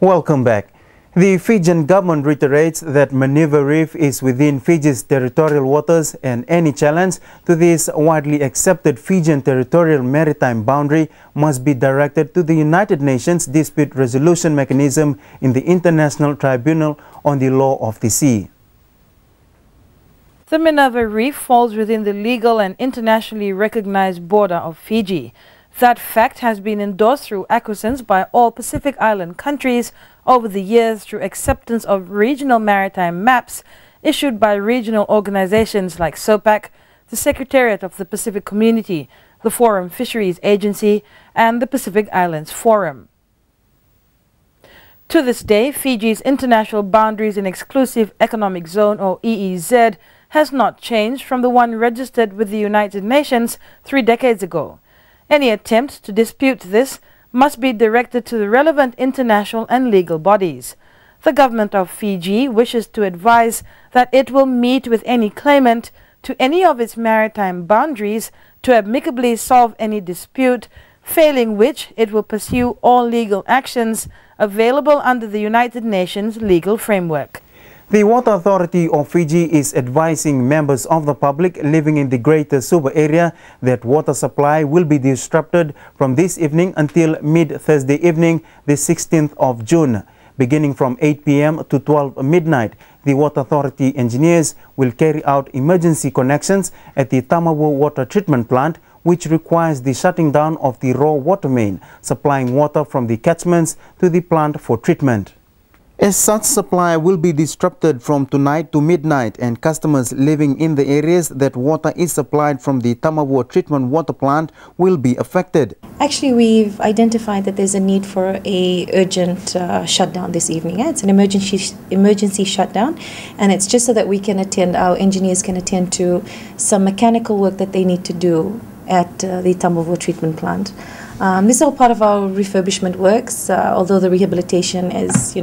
Welcome back. The Fijian government reiterates that Maneuver Reef is within Fiji's territorial waters, and any challenge to this widely accepted Fijian territorial maritime boundary must be directed to the United Nations Dispute Resolution Mechanism in the International Tribunal on the Law of the Sea. The Maneuver Reef falls within the legal and internationally recognized border of Fiji. That fact has been endorsed through acquiescence by all Pacific Island countries over the years through acceptance of regional maritime maps issued by regional organizations like SOPAC, the Secretariat of the Pacific Community, the Forum Fisheries Agency, and the Pacific Islands Forum. To this day, Fiji's International Boundaries and Exclusive Economic Zone, or EEZ, has not changed from the one registered with the United Nations 3 decades ago. Any attempt to dispute this must be directed to the relevant international and legal bodies. The government of Fiji wishes to advise that it will meet with any claimant to any of its maritime boundaries to amicably solve any dispute, failing which it will pursue all legal actions available under the United Nations legal framework. The Water Authority of Fiji is advising members of the public living in the Greater Suva area that water supply will be disrupted from this evening until mid-Thursday evening, the 16th of June. Beginning from 8 p.m. to 12 midnight, the Water Authority engineers will carry out emergency connections at the Tamawo Water Treatment Plant, which requires the shutting down of the raw water main, supplying water from the catchments to the plant for treatment. As such, supply will be disrupted from tonight to midnight, and customers living in the areas that water is supplied from the Tamawo Treatment Water Plant will be affected. Actually, we've identified that there's a need for a urgent shutdown this evening. It's an emergency shutdown, and it's just so that we can attend, our engineers can attend to some mechanical work that they need to do at the Tamawo Treatment Plant. This is all part of our refurbishment works, although the rehabilitation is,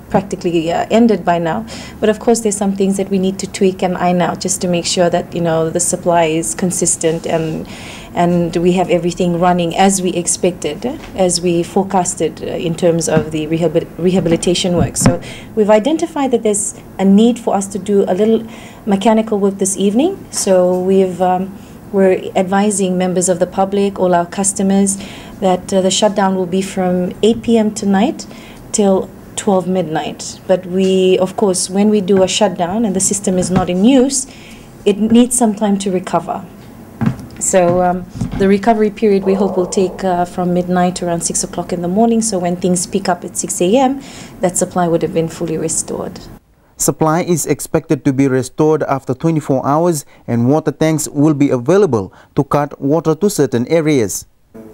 practically ended by now. But of course, there's some things that we need to tweak and iron out just to make sure that, the supply is consistent and we have everything running as we expected, as we forecasted in terms of the rehabilitation work. So we've identified that there's a need for us to do a little mechanical work this evening. So we're advising members of the public, all our customers, that the shutdown will be from 8 p.m. tonight till 12 midnight. But of course, when we do a shutdown and the system is not in use, it needs some time to recover. So the recovery period we hope will take from midnight to around 6 o'clock in the morning. So when things pick up at 6 a.m., that supply would have been fully restored. Supply is expected to be restored after 24 hours, and water tanks will be available to cut water to certain areas.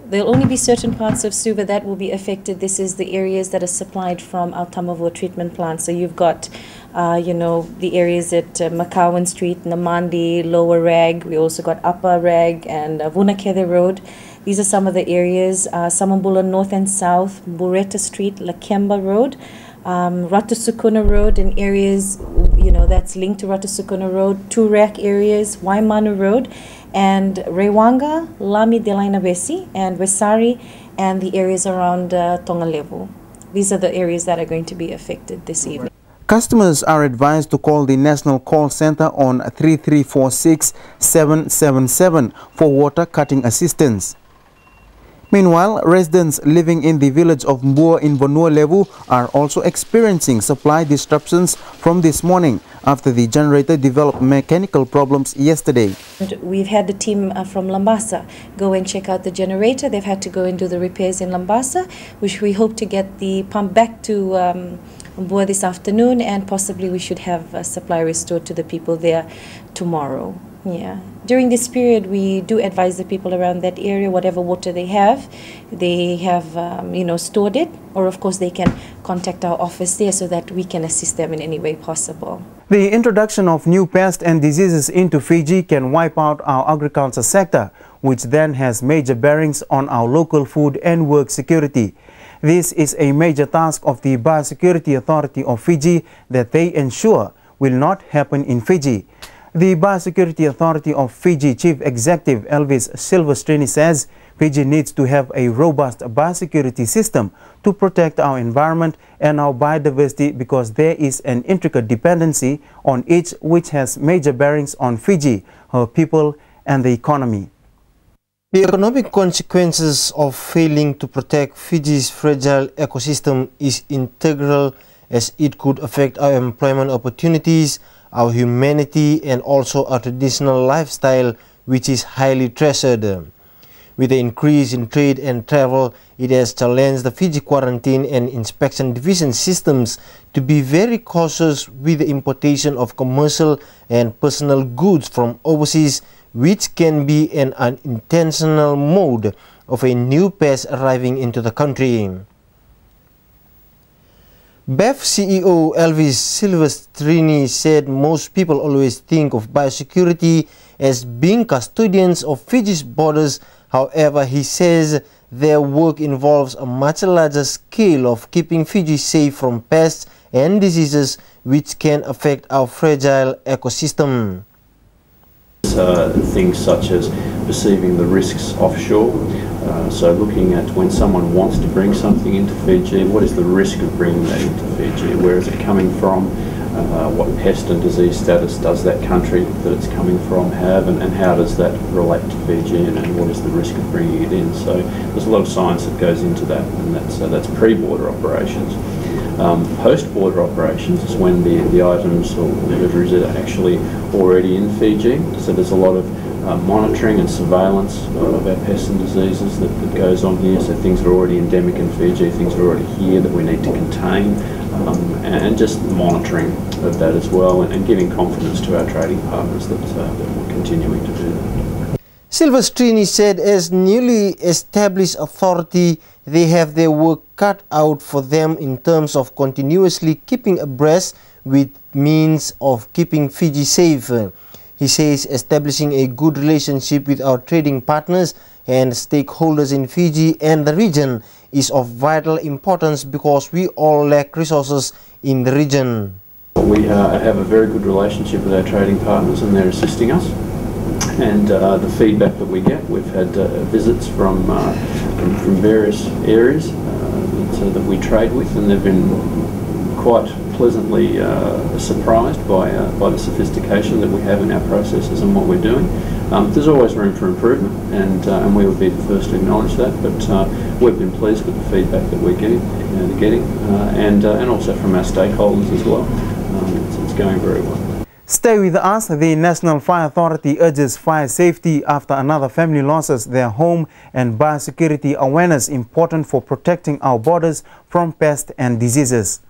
There'll only be certain parts of Suva that will be affected. This is the areas that are supplied from our Tamawo Treatment Plant. So you've got, the areas at Makawan Street, Namandi, Lower Rag. We also got Upper Rag and Vunakethe Road. These are some of the areas. Samambula North and South, Bureta Street, Lakemba Road, Ratusukuna Road, and areas, that's linked to Ratusukuna Road, Turak areas, Waimanu Road, and Rewanga, Lami Delainabesi, and Wesari, and the areas around Tongalevu. These are the areas that are going to be affected this evening. Customers are advised to call the National Call Center on 3346 777 for water cutting assistance. Meanwhile, residents living in the village of Mbua in Vanua Levu are also experiencing supply disruptions from this morning after the generator developed mechanical problems yesterday. We've had the team from Lambasa go and check out the generator. They've had to go and do the repairs in Lambasa, which we hope to get the pump back to Mbua this afternoon, and possibly we should have supply restored to the people there tomorrow. Yeah. During this period, we do advise the people around that area, whatever water they have stored it, or of course they can contact our office there so that we can assist them in any way possible. The introduction of new pests and diseases into Fiji can wipe out our agriculture sector, which then has major bearings on our local food and work security. This is a major task of the Biosecurity Authority of Fiji that they ensure will not happen in Fiji. The Biosecurity Authority of Fiji Chief Executive Elvis Silvestrini says Fiji needs to have a robust biosecurity system to protect our environment and our biodiversity because there is an intricate dependency on each which has major bearings on Fiji, her people and the economy. The economic consequences of failing to protect Fiji's fragile ecosystem is integral as it could affect our employment opportunities, our humanity and also our traditional lifestyle which is highly treasured. With the increase in trade and travel, it has challenged the Fiji Quarantine and Inspection Division systems to be very cautious with the importation of commercial and personal goods from overseas, which can be an unintentional mode of a new pest arriving into the country. BEF CEO Elvis Silvestrini said most people always think of biosecurity as being custodians of Fiji's borders. However, he says their work involves a much larger scale of keeping Fiji safe from pests and diseases which can affect our fragile ecosystem. Things such as perceiving the risks offshore, so looking at when someone wants to bring something into Fiji, what is the risk of bringing that into Fiji, where is it coming from, what pest and disease status does that country that it's coming from have, and how does that relate to Fiji, and what is the risk of bringing it in. So there's a lot of science that goes into that, and that's pre-border operations. Post-border operations is when the items or deliveries are actually already in Fiji, so there's a lot of monitoring and surveillance of our pests and diseases that goes on here, so things that are already endemic in Fiji, things that are already here that we need to contain, and just monitoring of that as well, and giving confidence to our trading partners that we're continuing to do that. Silvestrini said as newly established authority, they have their work cut out for them in terms of continuously keeping abreast with means of keeping Fiji safe. He says establishing a good relationship with our trading partners and stakeholders in Fiji and the region is of vital importance because we all lack resources in the region. We have a very good relationship with our trading partners and they're assisting us. And the feedback that we get, we've had visits from various areas that we trade with, and they've been quite pleasantly surprised by the sophistication that we have in our processes and what we're doing. There's always room for improvement, and we would be the first to acknowledge that, but we've been pleased with the feedback that we're getting, and also from our stakeholders as well. It's going very well. Stay with us. The National Fire Authority urges fire safety after another family loses their home, and biosecurity awareness important for protecting our borders from pests and diseases.